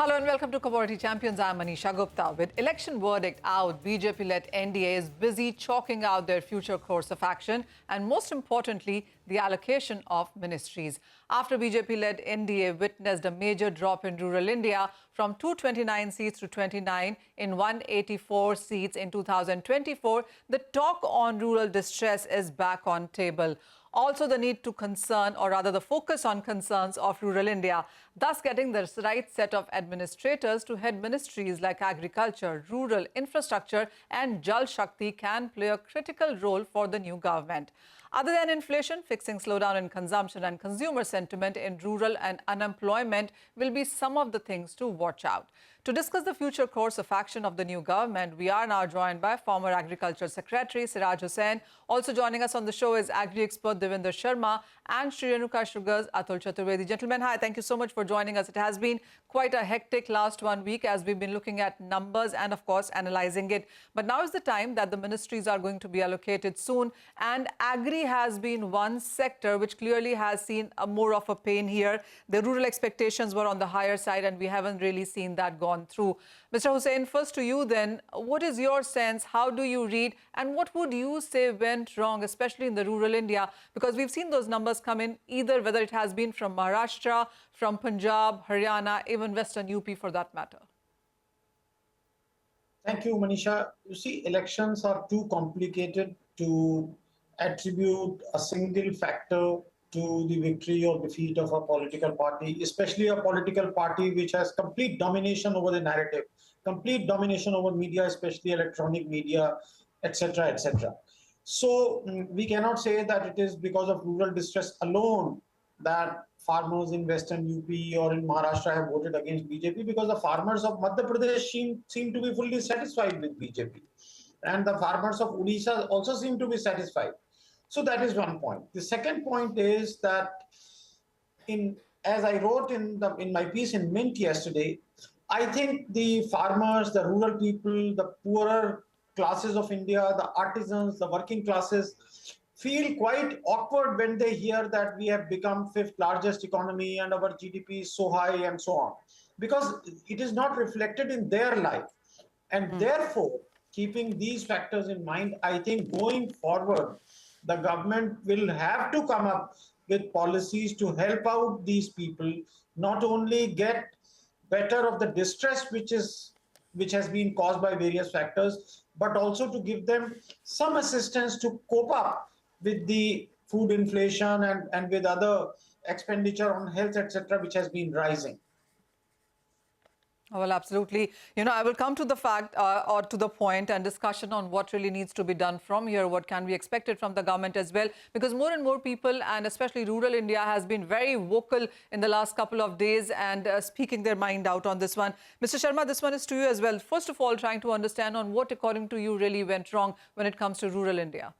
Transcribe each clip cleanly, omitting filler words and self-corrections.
Hello and welcome to Commodity Champions. I'm Manisha Gupta. With election verdict out, BJP-led NDA is busy chalking out their future course of action and, most importantly, the allocation of ministries. After BJP-led NDA witnessed a major drop in rural India from 229 seats to 29 in 184 seats in 2024, the talk on rural distress is back on table. Also, the need to concern, or rather the focus on concerns of rural India, thus getting the right set of administrators to head ministries like agriculture, rural infrastructure and Jal Shakti can play a critical role for the new government. Other than inflation, fixing slowdown in consumption and consumer sentiment in rural and unemployment will be some of the things to watch out. To discuss the future course of action of the new government, we are now joined by former Agricultural Secretary Siraj Hussain. Also joining us on the show is Agri-Expert Devinder Sharma and Shree Renuka Sugar's Atul Chaturvedi. Gentlemen, hi, thank you so much for joining us. It has been quite a hectic last 1 week as we've been looking at numbers and, of course, analyzing it. But now is the time that the ministries are going to be allocated soon. And agri has been one sector which clearly has seen more of a pain here. The rural expectations were on the higher side and we haven't really seen that gone through. Mr. Hussain, first to you then, what is your sense? How do you read? And what would you say went wrong, especially in the rural India? Because we've seen those numbers come in either whether it has been from Maharashtra, from Punjab, Haryana, even Western UP for that matter. Thank you, Manisha. You see, elections are too complicated to attribute a single factor to the victory or defeat of a political party, especially a political party which has complete domination over the narrative, complete domination over media, especially electronic media, etc., etc. So we cannot say that it is because of rural distress alone that farmers in Western UP or in Maharashtra have voted against BJP, because the farmers of Madhya Pradesh seem to be fully satisfied with BJP. And the farmers of Odisha also seem to be satisfied. So that is one point. The second point is that, as I wrote in my piece in Mint yesterday, I think the farmers, the rural people, the poorer classes of India, the artisans, the working classes feel quite awkward when they hear that we have become fifth largest economy and our GDP is so high and so on, because it is not reflected in their life. And therefore, keeping these factors in mind, I think going forward, the government will have to come up with policies to help out these people, not only get better of the distress which has been caused by various factors, but also to give them some assistance to cope up with the food inflation and with other expenditure on health, etc., which has been rising. Well, absolutely. I will come to the fact or to the point and discussion on what really needs to be done from here, what can be expected from the government as well, because more and more people, and especially rural India, has been very vocal in the last couple of days and speaking their mind out on this one. Mr. Sharma, this one is to you as well. First of all, trying to understand on what, according to you, really went wrong when it comes to rural India.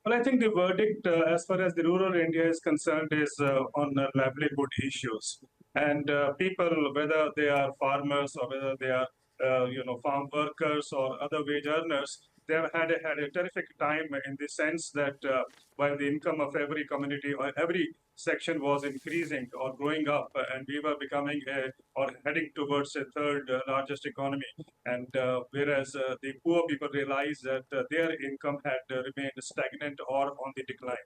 Well, I think the verdict, as far as the rural India is concerned, is on livelihood issues. And people, whether they are farmers or whether they are, farm workers or other wage earners, they have had a terrific time in the sense that while the income of every community or every section was increasing or growing up, and we were becoming or heading towards a third largest economy. And whereas the poor people realized that their income had remained stagnant or on the decline.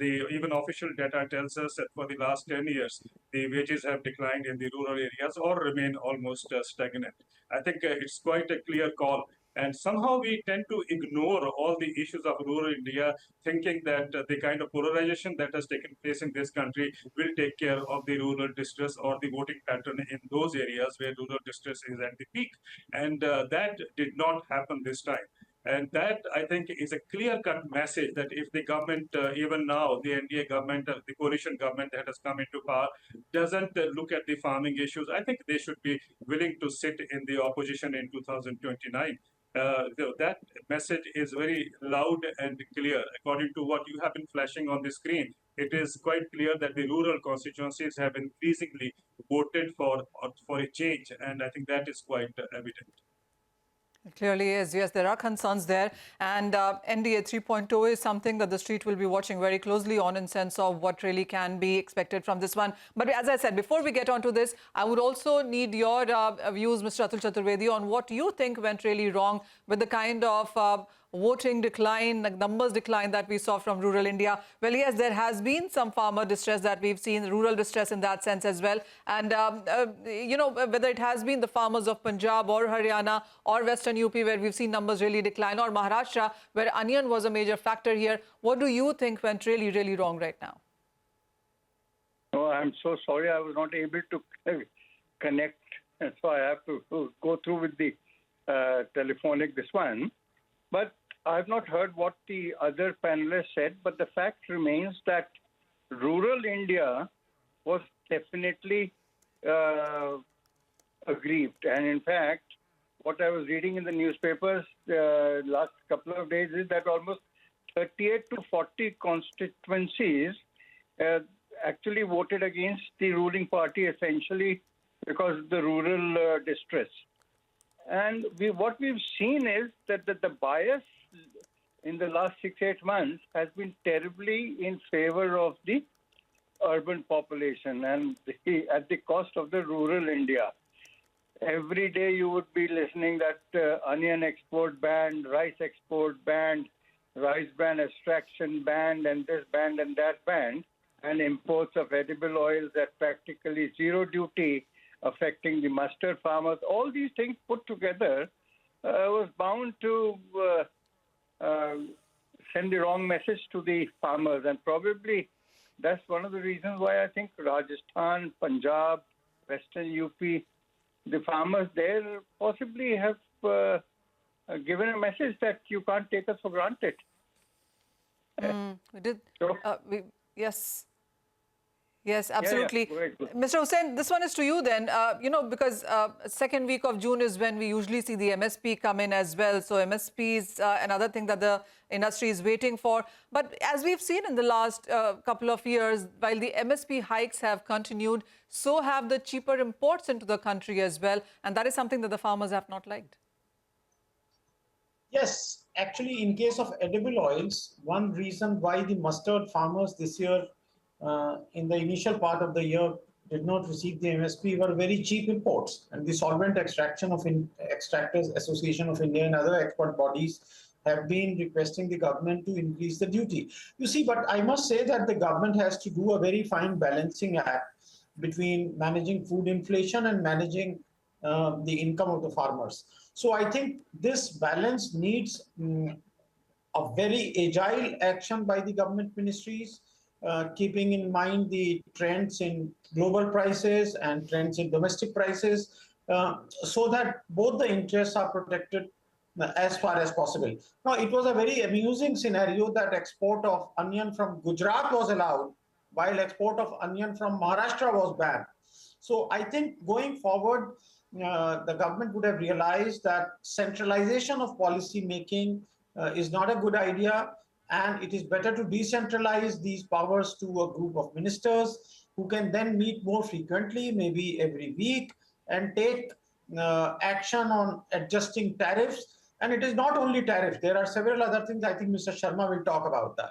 Even official data tells us that for the last 10 years, the wages have declined in the rural areas or remain almost stagnant. I think it's quite a clear call. And somehow we tend to ignore all the issues of rural India, thinking that the kind of polarization that has taken place in this country will take care of the rural distress or the voting pattern in those areas where rural distress is at the peak. And that did not happen this time. And that, I think, is a clear-cut message that if the government, even now, the NDA government, the coalition government that has come into power, doesn't look at the farming issues, I think they should be willing to sit in the opposition in 2029. That message is very loud and clear. According to what you have been flashing on the screen, it is quite clear that the rural constituencies have increasingly voted for a change, and I think that is quite evident. It clearly is. Yes, there are concerns there. And NDA 3.0 is something that the street will be watching very closely on in sense of what really can be expected from this one. But as I said, before we get on to this, I would also need your views, Mr. Atul Chaturvedi, on what you think went really wrong with the kind of voting decline, like numbers decline that we saw from rural India. Well, yes, there has been some farmer distress that we've seen, rural distress in that sense as well. And, you know, whether it has been the farmers of Punjab or Haryana or Western UP where we've seen numbers really decline, or Maharashtra where onion was a major factor here. What do you think went really, really wrong right now? Oh, I'm so sorry I was not able to connect. And so I have to go through with the telephonic this one. But I've not heard what the other panelists said, but the fact remains that rural India was definitely aggrieved. And in fact, what I was reading in the newspapers last couple of days is that almost 38 to 40 constituencies actually voted against the ruling party, essentially because of the rural distress. And what we've seen is that the bias in the last 6-8 months has been terribly in favor of the urban population and at the cost of the rural India. Every day you would be listening that onion export banned, rice export banned, rice bran extraction banned, and this banned and that banned, and imports of edible oils at practically zero duty, affecting the mustard farmers. All these things put together was bound to send the wrong message to the farmers. And probably that's one of the reasons why I think Rajasthan, Punjab, Western UP, the farmers there possibly have given a message that you can't take us for granted. We did. So, Yes. Yes, absolutely. Yeah, yeah. Mr. Hussain, this one is to you then, you know, because second week of June is when we usually see the MSP come in as well. So MSP is another thing that the industry is waiting for. But as we've seen in the last couple of years, while the MSP hikes have continued, so have the cheaper imports into the country as well. And that is something that the farmers have not liked. Yes, actually, in case of edible oils, one reason why the mustard farmers this year in the initial part of the year did not receive the MSP were very cheap imports, and the Solvent Extraction of Extractors Association of India and other expert bodies have been requesting the government to increase the duty. You see, but I must say that the government has to do a very fine balancing act between managing food inflation and managing the income of the farmers. So I think this balance needs a very agile action by the government ministries, keeping in mind the trends in global prices and trends in domestic prices, so that both the interests are protected as far as possible. Now, it was a very amusing scenario that export of onion from Gujarat was allowed, while export of onion from Maharashtra was banned. So I think going forward, the government would have realized that centralization of policy making is not a good idea, and it is better to decentralize these powers to a group of ministers who can then meet more frequently, maybe every week, and take action on adjusting tariffs. And it is not only tariffs. There are several other things. I think Mr. Sharma will talk about that.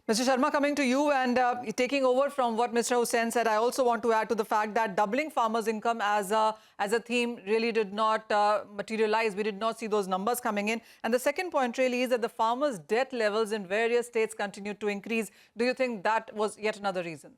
Mr. Sharma, coming to you and taking over from what Mr. Hussain said, I also want to add to the fact that doubling farmers' income as a theme really did not materialize. We did not see those numbers coming in. And the second point really is that the farmers' debt levels in various states continued to increase. Do you think that was yet another reason?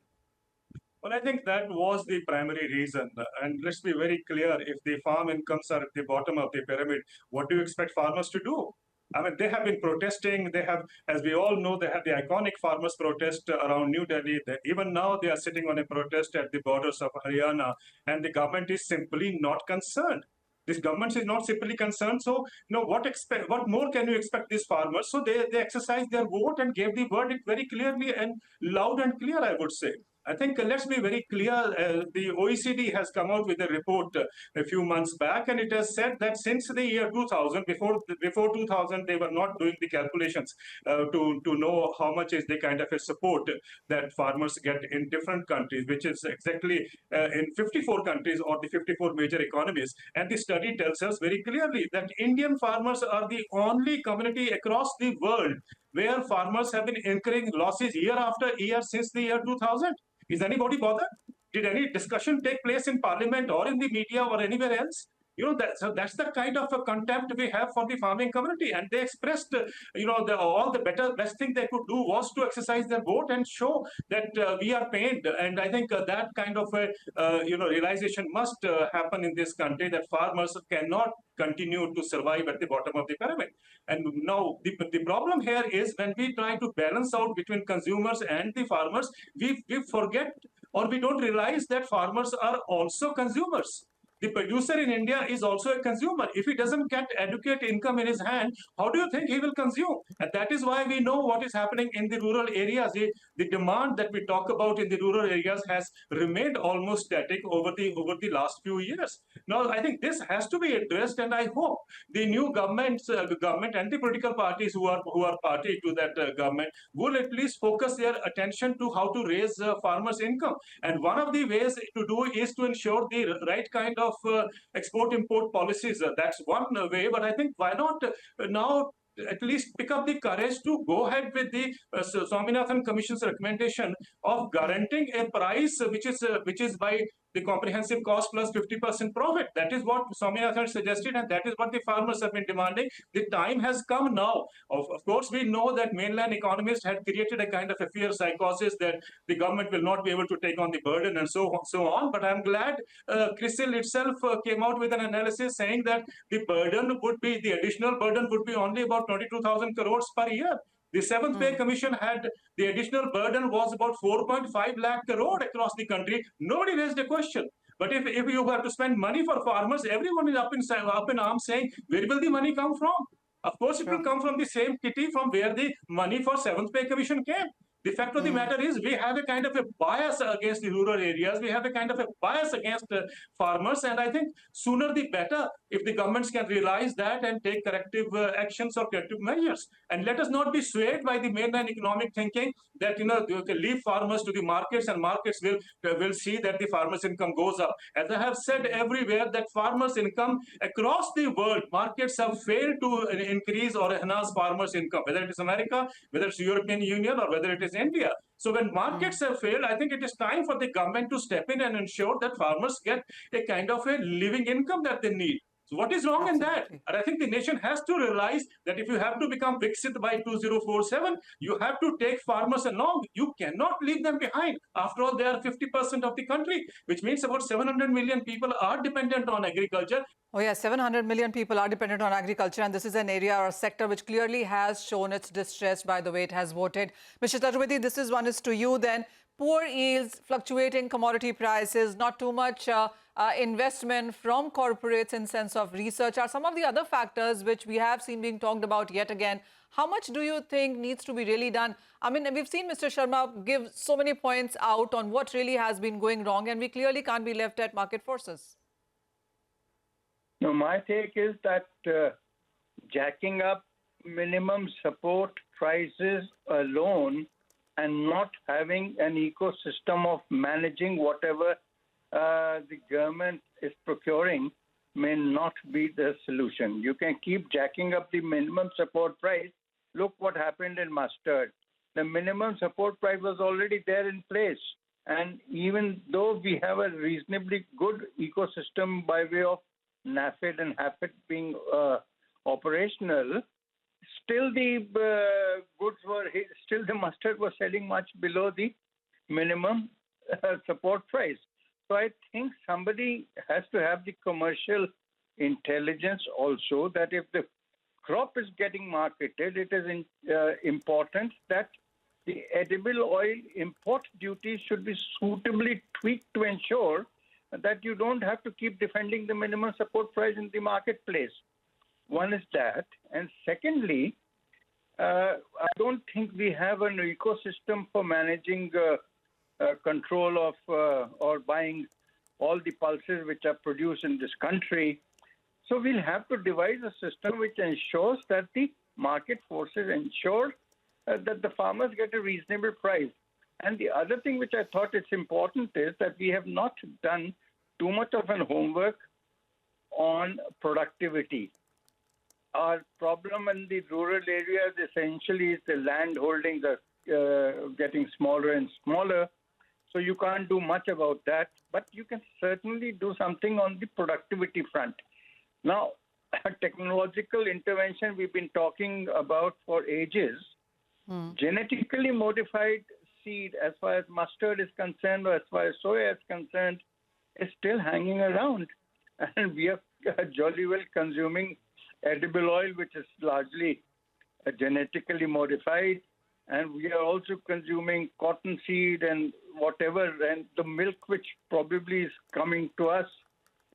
Well, I think that was the primary reason. And let's be very clear, if the farm incomes are at the bottom of the pyramid, what do you expect farmers to do? I mean, they have been protesting. They have, as we all know, they have the iconic farmers protest around New Delhi. Even now, they are sitting on a protest at the borders of Haryana, and the government is simply not concerned. This government is not simply concerned. So, you know, what more can you expect these farmers? So they exercised their vote and gave the verdict very clearly and loud and clear, I would say. I think let's be very clear. The OECD has come out with a report a few months back, and it has said that since the year 2000, before 2000, they were not doing the calculations to know how much is the kind of a support that farmers get in different countries, which is exactly in 54 countries or the 54 major economies. And the study tells us very clearly that Indian farmers are the only community across the world where farmers have been incurring losses year after year since the year 2000. Is anybody bothered? Did any discussion take place in parliament or in the media or anywhere else? So that's the kind of a contempt we have for the farming community. And they expressed, all the best thing they could do was to exercise their vote and show that we are pained. And I think that kind of a, realization must happen in this country, that farmers cannot continue to survive at the bottom of the pyramid. And now the problem here is when we try to balance out between consumers and the farmers, we forget or we don't realize that farmers are also consumers. The producer in India is also a consumer. If he doesn't get adequate income in his hand, how do you think he will consume? And that is why we know what is happening in the rural areas. The demand that we talk about in the rural areas has remained almost static over the last few years. Now, I think this has to be addressed, and I hope the new government and the political parties who are party to that government will at least focus their attention to how to raise farmers' income. And one of the ways to do is to ensure the right kind of export-import policies. That's one way, but I think why not now at least pick up the courage to go ahead with the Swaminathan Commission's recommendation of guaranteeing a price which is by the comprehensive cost plus 50% profit. That is what Swaminathan suggested, and that is what the farmers have been demanding. The time has come now. Of course, we know that mainland economists had created a kind of a fear psychosis that the government will not be able to take on the burden and so on. But I'm glad CRISIL itself came out with an analysis saying that the additional burden would be only about 22,000 crores per year. The Seventh Pay Commission had the additional burden was about 4.5 lakh crore across the country. Nobody raised a question. But if you have to spend money for farmers, everyone is up in arms saying, where will the money come from? Of course, it will come from the same kitty from where the money for Seventh Pay Commission came. The fact of the matter is we have a kind of a bias against the rural areas. We have a kind of a bias against farmers. And I think sooner the better if the governments can realize that and take corrective actions or corrective measures. And let us not be swayed by the mainland economic thinking that, you can leave farmers to the markets and markets will see that the farmers' income goes up. As I have said everywhere that farmers' income across the world, markets have failed to increase or enhance farmers' income, whether it is America, whether it's European Union, or whether it is India. So when markets have failed, I think it is time for the government to step in and ensure that farmers get a kind of a living income that they need. So what is wrong in that? And I think the nation has to realize that if you have to become Viksit by 2047, you have to take farmers along. You cannot leave them behind. After all, they are 50% of the country, which means about 700 million people are dependent on agriculture. Oh yes, 700 million people are dependent on agriculture, and this is an area or a sector which clearly has shown its distress by the way it has voted. Mr. Chaturvedi, this one is to you then. Poor yields, fluctuating commodity prices, not too much investment from corporates in sense of research are some of the other factors which we have seen being talked about yet again. How much do you think needs to be really done? I mean, we've seen Mr. Sharma give so many points out on what really has been going wrong, and we clearly can't be left at market forces. No, my take is that jacking up minimum support prices alone and not having an ecosystem of managing whatever the government is procuring may not be the solution. You can keep jacking up the minimum support price. Look what happened in mustard. The minimum support price was already there in place. And even though we have a reasonably good ecosystem by way of NAFED and HAFED being operational, still the the mustard was selling much below the minimum support price. So I think somebody has to have the commercial intelligence also that if the crop is getting marketed, it is important that the edible oil import duties should be suitably tweaked to ensure that you don't have to keep defending the minimum support price in the marketplace. One is that. And secondly, I don't think we have an ecosystem for managing control of or buying all the pulses which are produced in this country. So we'll have to devise a system which ensures that the market forces ensure that the farmers get a reasonable price. And the other thing which I thought is important is that we have not done too much of an homework on productivity. Our problem in the rural areas essentially is the land holdings are getting smaller and smaller. So you can't do much about that, but you can certainly do something on the productivity front. Now, technological intervention we've been talking about for ages. Genetically modified seed, as far as mustard is concerned, or as far as soya is concerned, is still hanging around. And we are jolly well consuming edible oil, which is largely genetically modified. And we are also consuming cotton seed and whatever. And the milk, which probably is coming to us,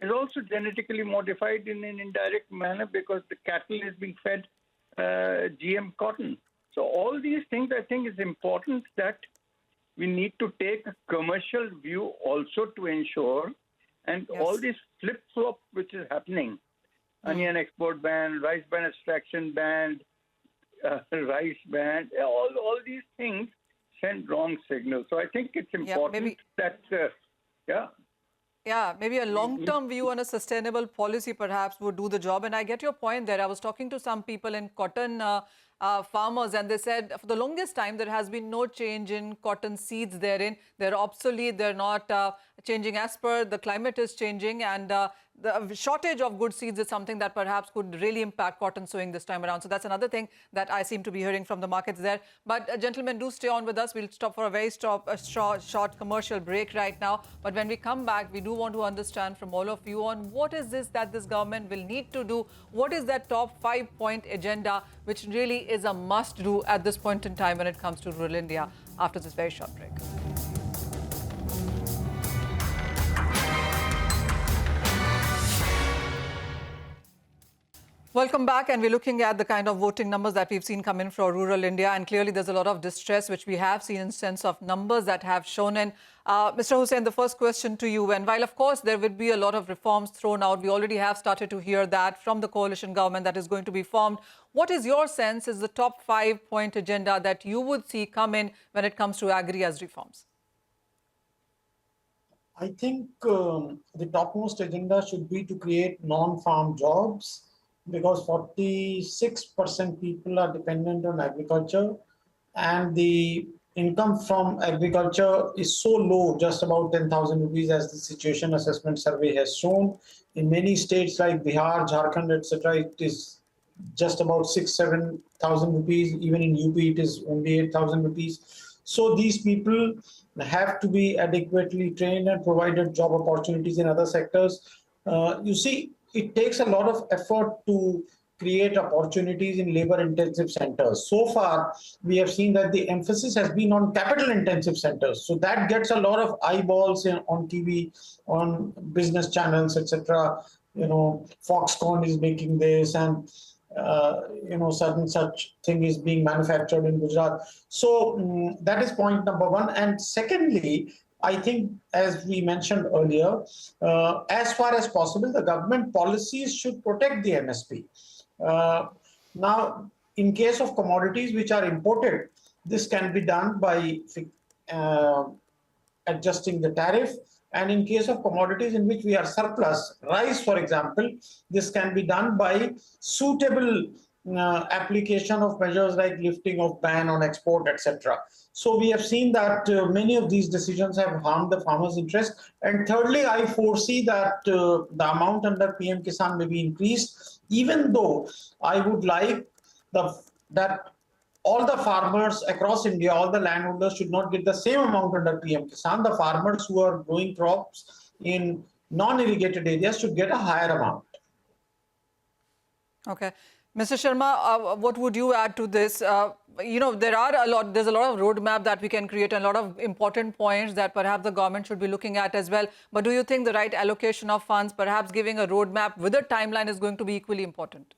is also genetically modified in an indirect manner because the cattle is being fed GM cotton. So all these things, I think, is important that we need to take a commercial view also to ensure, and all this flip-flop which is happening, onion export ban, rice ban extraction ban, rice ban, all these things send wrong signals. So I think it's important that, Yeah, maybe a long-term view on a sustainable policy perhaps would do the job. And I get your point there. I was talking to some people in cotton farmers, and they said for the longest time there has been no change in cotton seeds therein. They're obsolete. They're not changing as per the climate is changing, and the shortage of good seeds is something that perhaps could really impact cotton sowing this time around. So that's another thing that I seem to be hearing from the markets there. But gentlemen, do stay on with us. We'll stop for a very short commercial break right now. But when we come back, we do want to understand from all of you on what is this that this government will need to do. What is that top 5-point agenda, which really is a must-do at this point in time when it comes to rural India, after this very short break. Welcome back, and we're looking at the kind of voting numbers that we've seen come in for rural India, and clearly there's a lot of distress which we have seen in sense of numbers that have shown in. Mr. Hussain, the first question to you, and while of course there will be a lot of reforms thrown out, we already have started to hear that from the coalition government that is going to be formed. What is your sense is the top 5-point agenda that you would see come in when it comes to agri as reforms? I think the topmost agenda should be to create non-farm jobs, because 46% people are dependent on agriculture, and the income from agriculture is so low, just about 10,000 rupees, as the situation assessment survey has shown. In many states like Bihar, Jharkhand, etc., it is just about 6,000-7,000 rupees. Even in UP, it is only 8,000 rupees. So these people have to be adequately trained and provided job opportunities in other sectors. You see, it takes a lot of effort to create opportunities in labor-intensive centers. So far, we have seen that the emphasis has been on capital-intensive centers. So that gets a lot of eyeballs on TV, on business channels, etc. You know, Foxconn is making this, and certain such thing is being manufactured in Gujarat. So that is point number one. And secondly, I think, as we mentioned earlier, as far as possible, the government policies should protect the MSP. Now, in case of commodities which are imported, this can be done by adjusting the tariff. And in case of commodities in which we are surplus, rice, for example, this can be done by suitable application of measures like lifting of ban on export, etc. So we have seen that many of these decisions have harmed the farmers' interest. And thirdly, I foresee that the amount under PM Kisan may be increased, even though I would like that all the farmers across India, all the landholders should not get the same amount under PM Kisan. The farmers who are growing crops in non-irrigated areas should get a higher amount. Okay. Mr. Sharma, what would you add to this? There's a lot of roadmap that we can create and a lot of important points that perhaps the government should be looking at as well. But do you think the right allocation of funds, perhaps giving a roadmap with a timeline, is going to be equally important?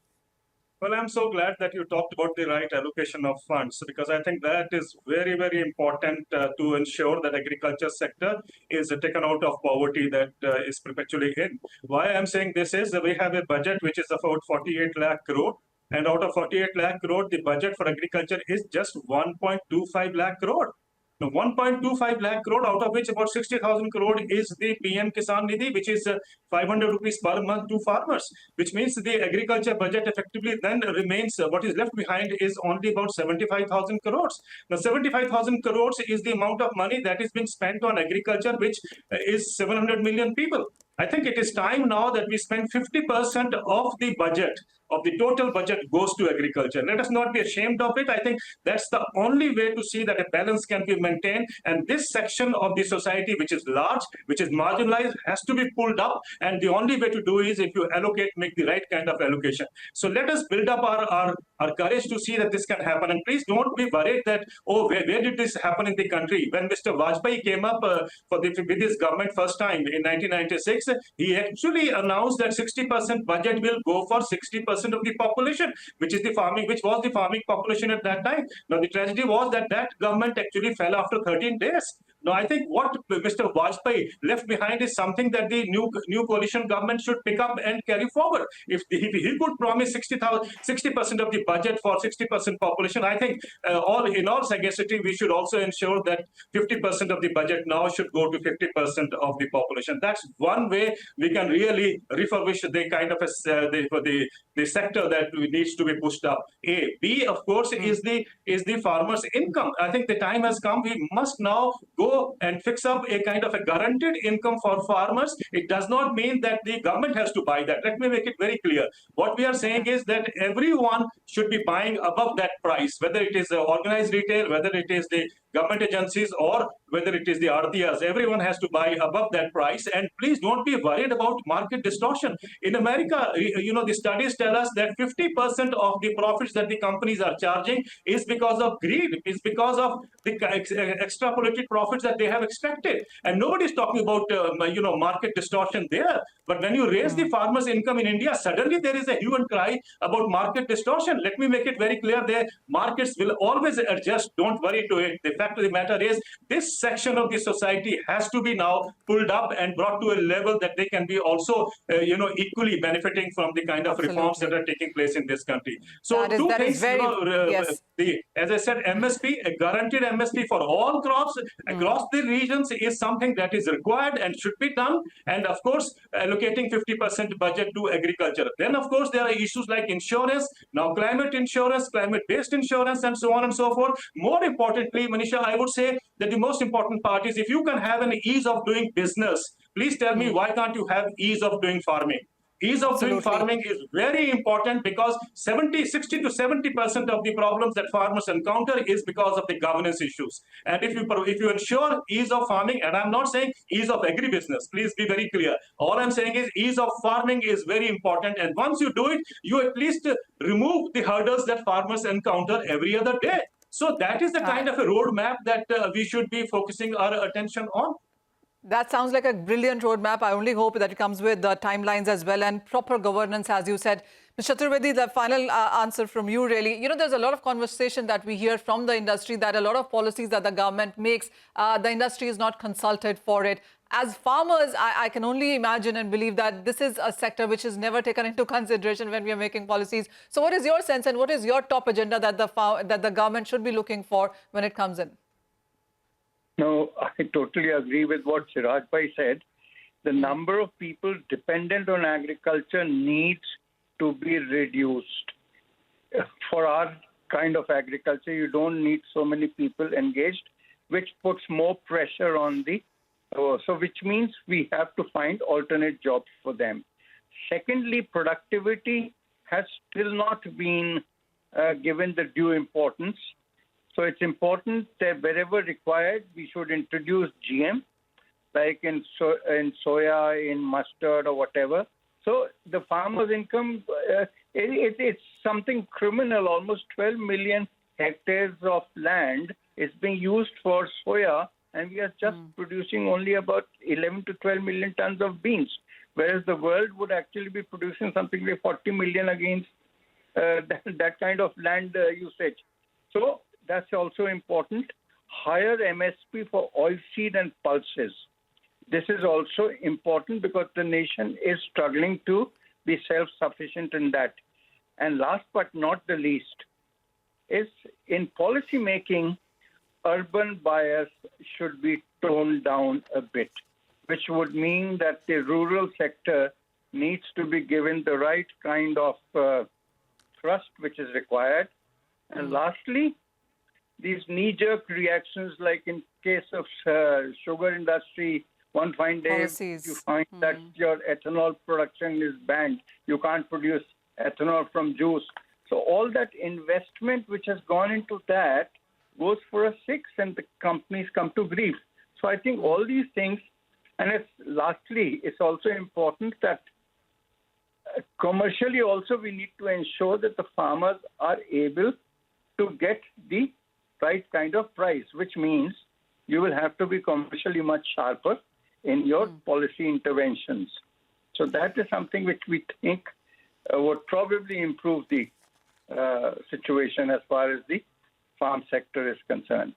Well, I'm so glad that you talked about the right allocation of funds, because I think that is very, very important to ensure that agriculture sector is taken out of poverty that is perpetually in. Why I'm saying this is that we have a budget which is about 48 lakh crore, and out of 48 lakh crore, the budget for agriculture is just 1.25 lakh crore. Now, 1.25 lakh crore, out of which about 60,000 crore is the PM Kisan Nidhi, which is 500 rupees per month to farmers, which means the agriculture budget effectively then remains, what is left behind is only about 75,000 crores. Now, 75,000 crores is the amount of money that is being spent on agriculture, which is 700 million people. I think it is time now that we spend 50% of the budget, of the total budget, goes to agriculture. Let us not be ashamed of it. I think that's the only way to see that a balance can be maintained. And this section of the society, which is large, which is marginalized, has to be pulled up. And the only way to do is if you allocate, make the right kind of allocation. So let us build up our courage to see that this can happen. And please don't be worried that, oh, where did this happen in the country? When Mr. Vajpayee came up with his government first time in 1996, he actually announced that 60% budget will go for 60% of the population, which was the farming population at that time. Now, the tragedy was that government actually fell after 13 days. Now, I think what Mr. Vajpayee left behind is something that the new coalition government should pick up and carry forward. If he could promise 60% of the budget for 60% population, I think in all sagacity, we should also ensure that 50% of the budget now should go to 50% of the population. That's one way we can really refurbish the kind of the sector that needs to be pushed up. B, of course, is the farmer's income. I think the time has come. We must now go and fix up a kind of a guaranteed income for farmers. It does not mean that the government has to buy that. Let me make it very clear. What we are saying is that everyone should be buying above that price, whether it is organized retail, whether it is the government agencies, or whether it is the RTRs. Everyone has to buy above that price. And please don't be worried about market distortion. In America, the studies tell us that 50% of the profits that the companies are charging is because of greed, is because of the extrapolated profits that they have extracted. And nobody's talking about market distortion there. But when you raise the farmers' income in India, suddenly there is a hue and cry about market distortion. Let me make it very clear: the markets will always adjust. Don't worry to it. The fact of the matter is, this section of the society has to be now pulled up and brought to a level that they can be also, equally benefiting from the kind of reforms that are taking place in this country. So two things, yes. As I said, MSP, a guaranteed MSP for all crops across the regions is something that is required and should be done. And of course, allocating 50% budget to agriculture. Then, of course, there are issues like insurance, now climate insurance, climate-based insurance, and so on and so forth. More importantly, Manisha, I would say that the most important part is if you can have an ease of doing business, please tell me, why can't you have ease of doing farming? Ease of doing farming is very important, because 60 to 70% of the problems that farmers encounter is because of the governance issues. And if you ensure ease of farming, and I'm not saying ease of agribusiness, please be very clear. All I'm saying is ease of farming is very important. And once you do it, you at least remove the hurdles that farmers encounter every other day. So that is the kind of a roadmap that we should be focusing our attention on. That sounds like a brilliant roadmap. I only hope that it comes with the timelines as well and proper governance, as you said. Mr. Chaturvedi, the final answer from you, really. There's a lot of conversation that we hear from the industry that a lot of policies that the government makes, the industry is not consulted for it. As farmers, I can only imagine and believe that this is a sector which is never taken into consideration when we are making policies. So what is your sense and what is your top agenda that the government should be looking for when it comes in? No, I totally agree with what Siraj Bhai said. The number of people dependent on agriculture needs to be reduced. For our kind of agriculture, you don't need so many people engaged, which puts more pressure on which means we have to find alternate jobs for them. Secondly, productivity has still not been given the due importance. So it's important that wherever required, we should introduce GM, like in soya, in mustard, or whatever. So the farmer's income, it's something criminal. Almost 12 million hectares of land is being used for soya, and we are just producing only about 11 to 12 million tons of beans, whereas the world would actually be producing something like 40 million against that kind of land usage. So that's also important. Higher MSP for oilseed and pulses. This is also important because the nation is struggling to be self-sufficient in that. And last but not the least, is in policy making, urban bias should be toned down a bit, which would mean that the rural sector needs to be given the right kind of thrust which is required. And lastly, these knee-jerk reactions, like in case of sugar industry, one fine day Policies. you find that your ethanol production is banned. You can't produce ethanol from juice. So all that investment which has gone into that goes for a six, and the companies come to grief. So I think all these things, and lastly, it's also important that commercially also we need to ensure that the farmers are able to get the right kind of price, which means you will have to be commercially much sharper in your policy interventions. So that is something which we think would probably improve the situation as far as the farm sector is concerned.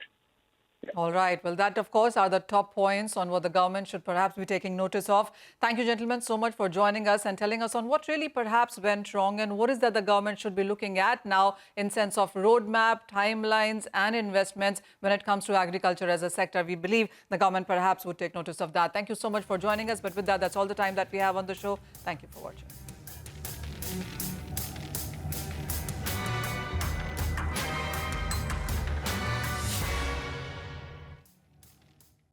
All right. Well, that, of course, are the top points on what the government should perhaps be taking notice of. Thank you, gentlemen, so much for joining us and telling us on what really perhaps went wrong and what is that the government should be looking at now in sense of roadmap, timelines and investments when it comes to agriculture as a sector. We believe the government perhaps would take notice of that. Thank you so much for joining us. But with that, that's all the time that we have on the show. Thank you for watching.